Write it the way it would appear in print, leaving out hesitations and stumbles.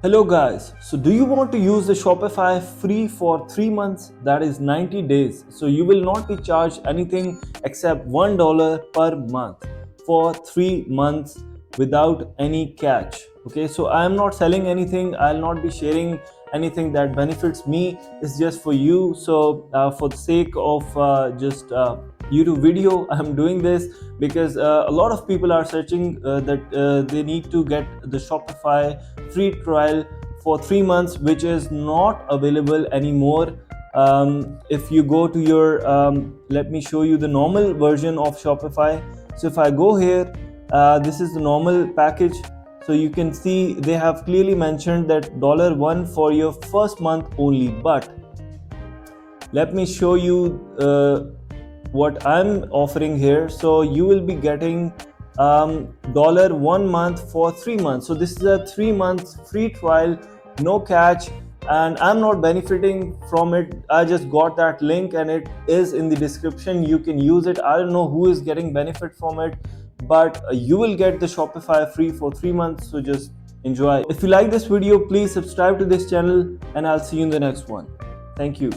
Hello guys, so do you want to use the Shopify free for 3 months, that is 90 days? So you will not be charged anything except $1 per month for 3 months without any catch. Okay, so I am not selling anything, I'll not be sharing anything that benefits me. It's just for you. So for the sake of just YouTube video, I'm doing this because a lot of people are searching that they need to get the Shopify free trial for 3 months, which is not available anymore. If you go to your let me show you the normal version of Shopify. So if I go here, this is the normal package. So you can see they have clearly mentioned that $1 for your first month only, but let me show you what I'm offering here. So you will be getting $1 month for 3 months. So this is a 3 month free trial, no catch, and I'm not benefiting from it. I just got that link and it is in the description. You can use it. I don't know who is getting benefit from it, but you will get the Shopify free for 3 months. So just enjoy. If you like this video, please subscribe to this channel and I'll see you in the next one. Thank you.